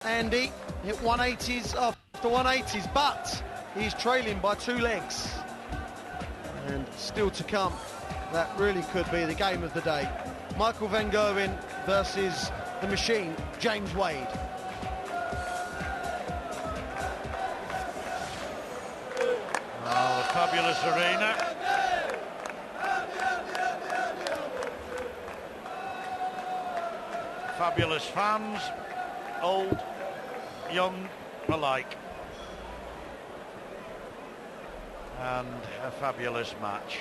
Andy hit 180s after 180s, but he's trailing by 2 legs. And still to come, that really could be the game of the day. Michael van Gerwen versus the machine, James Wade. Oh, a fabulous arena. Fabulous fans, old, young alike. And a fabulous match.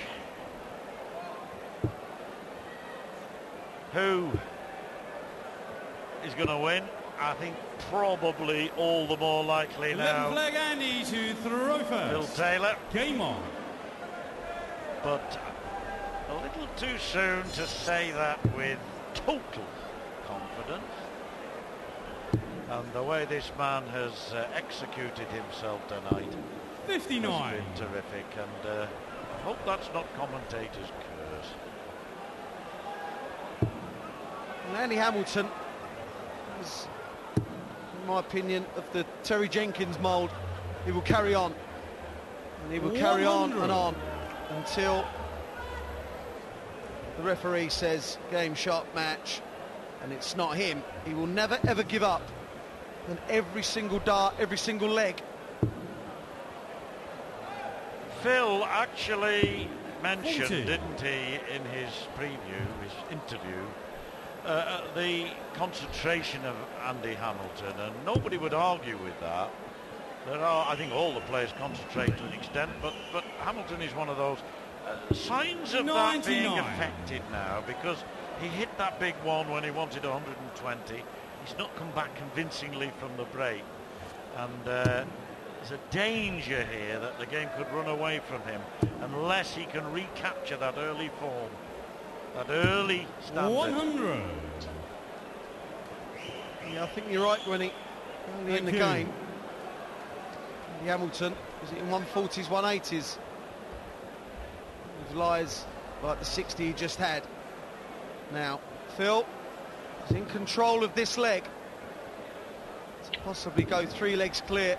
Who is going to win? I think probably all the more likely now. Flag Andy to throw first. Phil Taylor. Game on. But a little too soon to say that with total confidence. And the way this man has executed himself tonight 59 has been terrific, and I hope that's not commentators' curse. And Andy Hamilton is, in my opinion, of the Terry Jenkins mould. He will carry on, and he will carry on and on until the referee says game, shot, match, and it's not him. He will never ever give up. And every single dart, every single leg. Phil actually mentioned, didn't he, in his preview, his interview, the concentration of Andy Hamilton, and nobody would argue with that. There are, I think, all the players concentrate to an extent, but Hamilton is one of those signs of 99. That being affected now, because he hit that big one when he wanted 120. He's not come back convincingly from the break, and there's a danger here that the game could run away from him unless he can recapture that early form, that early standard. 100. Yeah, I think you're right, Gwenny. Early in the game, Andy Hamilton was it in 140s, 180s. With lies like the 60 he just had. Now, Phil is in control of this leg. To possibly go 3 legs clear.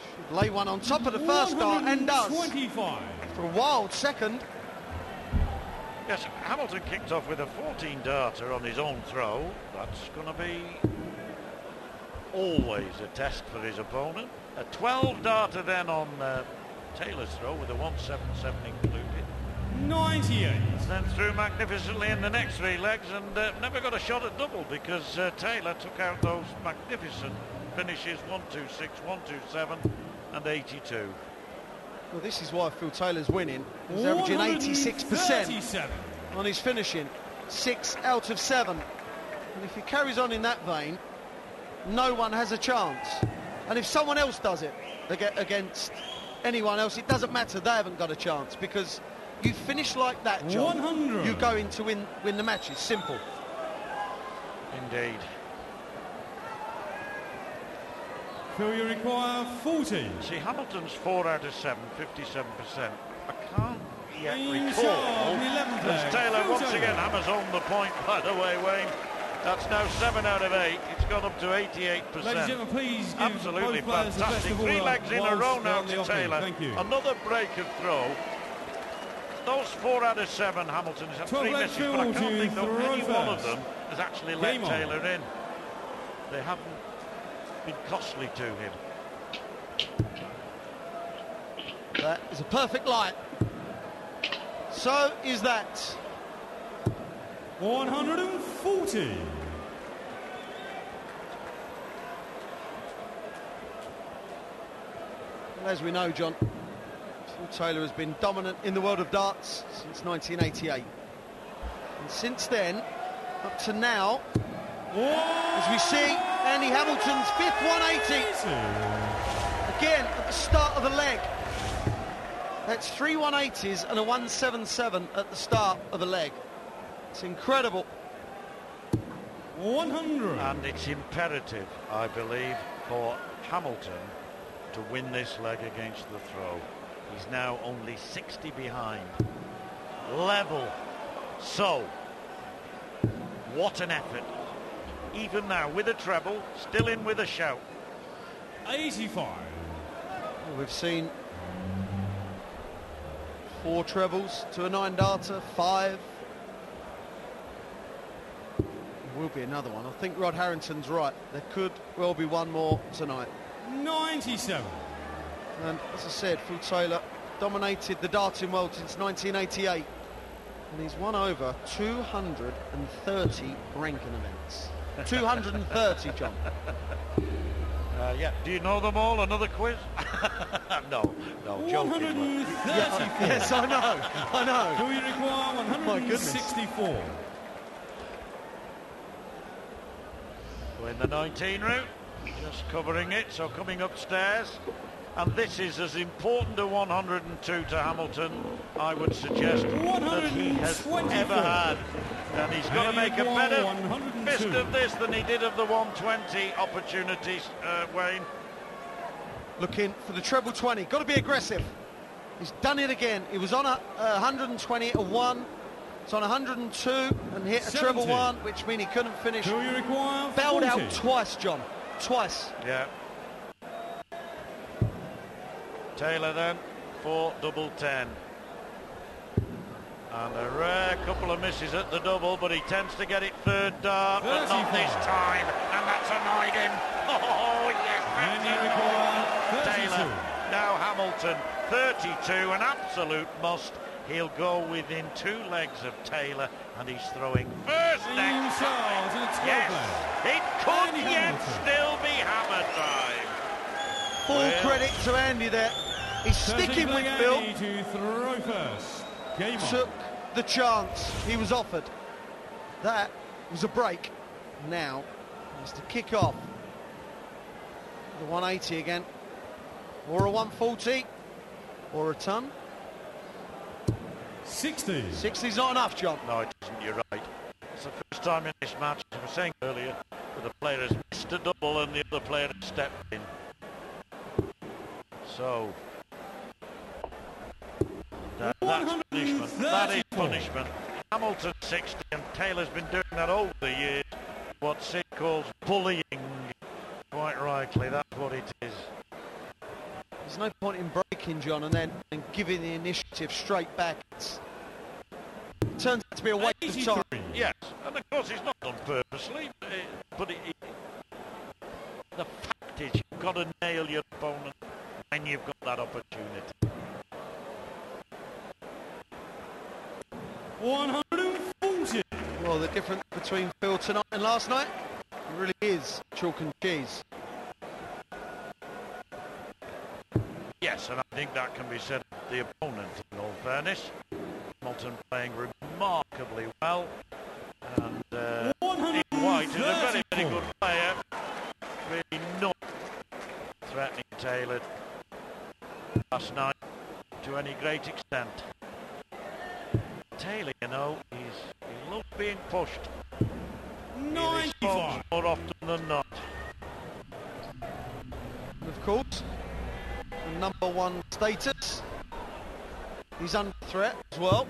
Should lay one on top of the first dart, and does. 25. For a wild second. Yes, Hamilton kicked off with a 14-darter on his own throw. That's going to be always a test for his opponent. A 12-darter then on Taylor's throw with a 177 included. 98. Then threw magnificently in the next 3 legs, and never got a shot at double because Taylor took out those magnificent finishes 126, 127 and 82. Well, this is why Phil Taylor's winning. He's averaging 86% on his finishing. 6 out of 7. And if he carries on in that vein, no one has a chance. And if someone else does it against anyone else, it doesn't matter. They haven't got a chance, because you finish like that, John, 100. you're going to win the matches. Simple. Indeed. Phil, you require 40. See, Hamilton's 4 out of 7, 57%. I can't yet recall. As Taylor once again hammers home the point, by the way, Wayne. That's now 7 out of 8. It's gone up to 88%. Ladies and gentlemen, please give absolutely both players fantastic. The best of 3 all legs in a row now to Taylor. Thank you. Another break of throw. Those 4 out of 7, Hamilton has had 3 misses, but I can't think that any one of them has actually let Taylor in. They haven't been costly to him. That is a perfect line. So is that. 140. Well, as we know, John, Phil Taylor has been dominant in the world of darts since 1988. And since then, up to now, as we see, Andy Hamilton's 5th 180. Again, at the start of the leg. That's 3 180s and a 177 at the start of the leg. It's incredible. 100. And it's imperative, I believe, for Hamilton to win this leg against the throw. He's now only 60 behind. Level. So, what an effort even now with a treble, still in with a shout. 85. Well, we've seen 4 trebles to a 9-darter, 5. Will be another one. I think Rod Harrington's right. There could well be one more tonight. 97. And as I said, Phil Taylor dominated the darting world since 1988. And he's won over 230 ranking events. 230, John. Yeah. Do you know them all? Another quiz? No, joking. 134. Yes, I know. Do you require My goodness. 164? We're in the 19 route, just covering it, so coming upstairs. And this is as important a 102 to Hamilton, I would suggest, that he has ever had. And he's got to make a better fist of this than he did of the 120 opportunities, Wayne. Looking for the treble 20. Got to be aggressive. He's done it again. He was on a 120 at a 1. It's on 102 and hit a 70. treble 1, which means he couldn't finish. Do you require 40? Bailed out twice, John. Twice. Yeah. Taylor then for double 10. And a rare couple of misses at the double, but he tends to get it third dart, but not this time. And that's annoyed him. Oh, yes, And you that's require 32. Taylor. Now Hamilton, 32, an absolute must. He'll go within 2 legs of Taylor, and he's throwing first next time. Yes, it could Andy yet Hamilton. still be hammer time. Full credit to Andy there. He's sticking with Phil. Andy to throw first. Game on. Took the chance he was offered. That was a break. Now he has to kick off the 180 again, or a 140, or a ton. 60. 60's not enough, John. No, it isn't, you're right. It's the first time in this match, as I was saying earlier, that the player has missed a double and the other player has stepped in. So, that's punishment. That is punishment. Hamilton 60 and Taylor's been doing that over the years. What Sid calls bullying. Quite rightly, that's what it is. There's no point in breaking, John, and giving the initiative straight back. It turns out to be a waste of time. Yes, and of course it's not done purposely, but the fact is you've got to nail your opponent when you've got that opportunity. 140. Well, the difference between Phil tonight and last night really is chalk and cheese. Yes, and I think that can be said of the opponent, in all fairness. Hamilton playing remarkably well, and Dean White is a very, very good player, really not threatening Taylor last night to any great extent. Taylor, you know, he loves being pushed. He responds more often than not. And of course, the #1 status, he's under threat as well.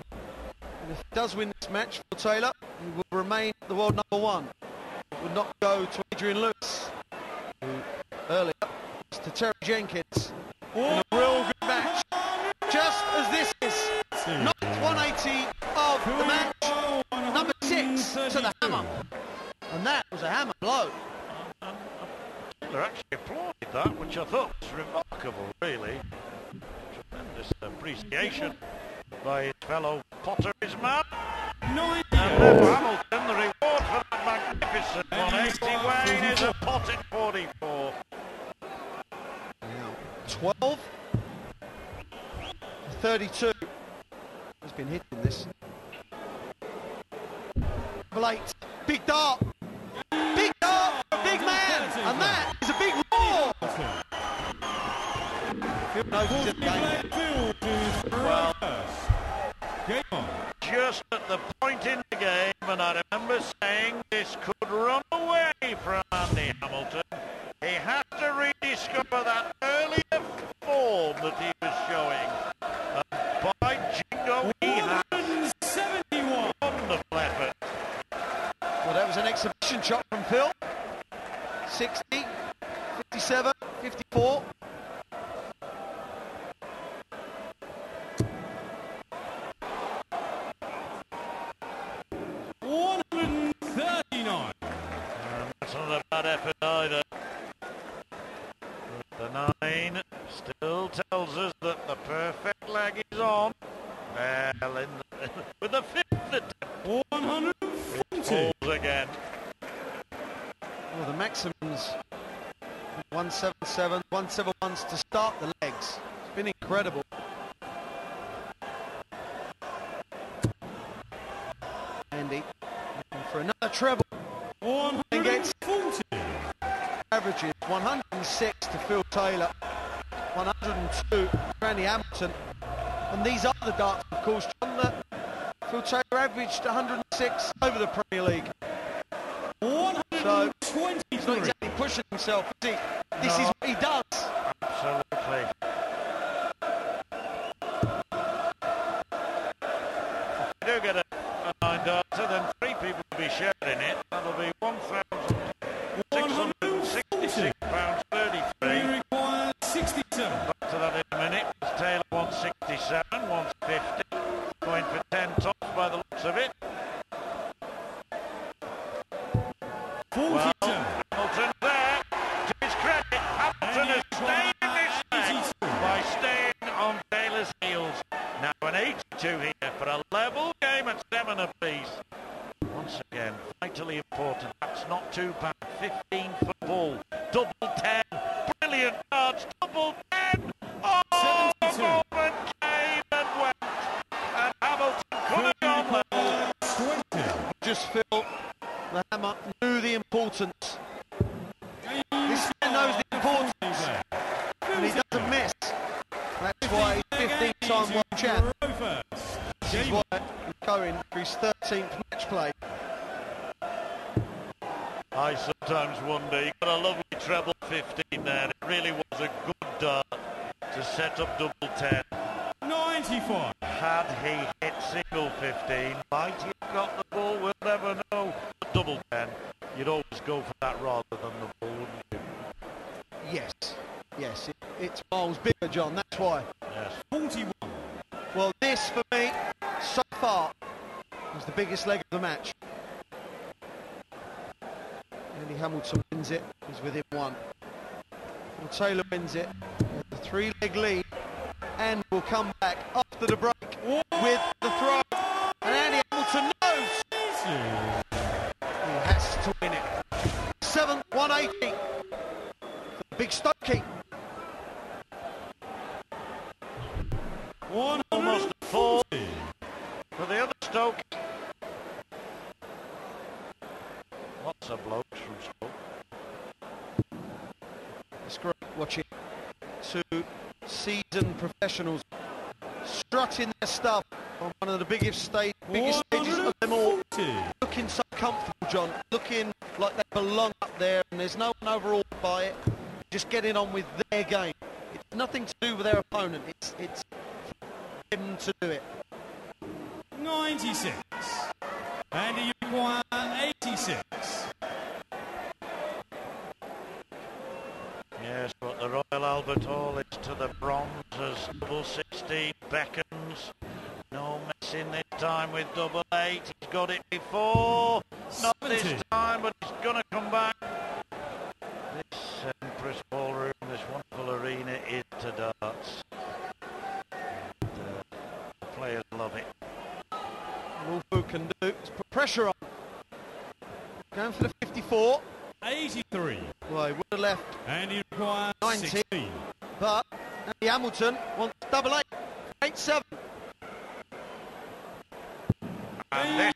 And if he does win this match for Taylor, he will remain the world #1. It would not go to Adrian Lewis, who earlier lost to Terry Jenkins in a real good match. Just as this is, not 180 of the match, #6 to the hammer. And that was a hammer blow. Taylor actually applauded that, which I thought was remarkable, really. Tremendous appreciation by his fellow Potter, his man. And then for Hamilton, the reward for that magnificent 180 Wayne is a pot at 44. Now, 12, 32. He's been hitting this. 8, big dart. Big dart for a big man. And that is a big roar. Phil knows he's in the game. Well, Game on. just at the point in the game, and I remember saying this could run away from Andy Hamilton. He has to rediscover that earlier form that he was showing. And by jingo, he has 171. wonderful effort. Well, that was an exhibition shot from Phil. 57, 54. That's not a bad effort either. The 9 still tells us that the perfect leg is on. Well, with the 5th attempt, 140. falls again. Well, the maximums 177, 171s to start the legs. It's been incredible. Andy looking for another treble. 140. Averages 106 to Phil Taylor, 102 for Andy Hamilton. And these are the darts, of course, John, that Phil Taylor averaged 106 over the Premier League. 123. So he's not exactly pushing himself, is he? This is what he does. Absolutely. If you do get a 9 darter, then 3 people will be sharing it. That'll be £1,666.33. He requires 67. Back to that in a minute. Taylor 167, 150. Going for 10 tops by the looks of it. 47. Well, Hamilton there. To his credit, Hamilton has stayed in this leg by staying on Taylor's heels. Now an 82 here for a level game at 7 apiece. Once again, vitally important. That's not too bad. 15 for ball. Double 10. Brilliant darts. Double 10. Oh, the 72. moment came and went. And Hamilton could have gone level. 20. Just Phil, the hammer, knew the importance. This man knows the importance, and he doesn't miss. That's why he's 15-time world champ. This is why he's going for his 13th match play. I sometimes wonder, he got a lovely treble 15 there. It really was a good dart to set up double 10. 95. Had he hit single 15, might he have got the ball? We'll never know. But double 10, you'd always go for that rather than the ball, wouldn't you? Yes, it's miles bigger, John, that's why. Yes. 41. Well, this, for me, so far, was the biggest leg of the match. Andy Hamilton wins it, he's within 1. Well, Taylor wins it, with the 3-leg lead, and will come back after the break with the throw. And Andy Hamilton knows he has to win it. 7th, 180 for the big Stokey. Almost a fall for the other Stoke. Lots of blokes from Stoke. It's great watching two seasoned professionals strutting their stuff on one of the biggest stages of them all. Looking so comfortable, John. Looking like they belong up there, and there's no one overawed by it. Just getting on with their game. It's nothing to do with their opponent. It's them to do it. 96. And you require 86. Yes, but the Royal Albert Hall is to the bronze as double 16 beckons. No messing this time with double 8. He's got it before. Not 70. this time, but he's going to come back. This Empress Ballroom, this wonderful arena is to darts. And, the players love it. All Fu can do is put pressure on. Going for the 54. 83. Well, he would have left, And you require 90. 16. but Andy Hamilton wants double 8. 8-7. And this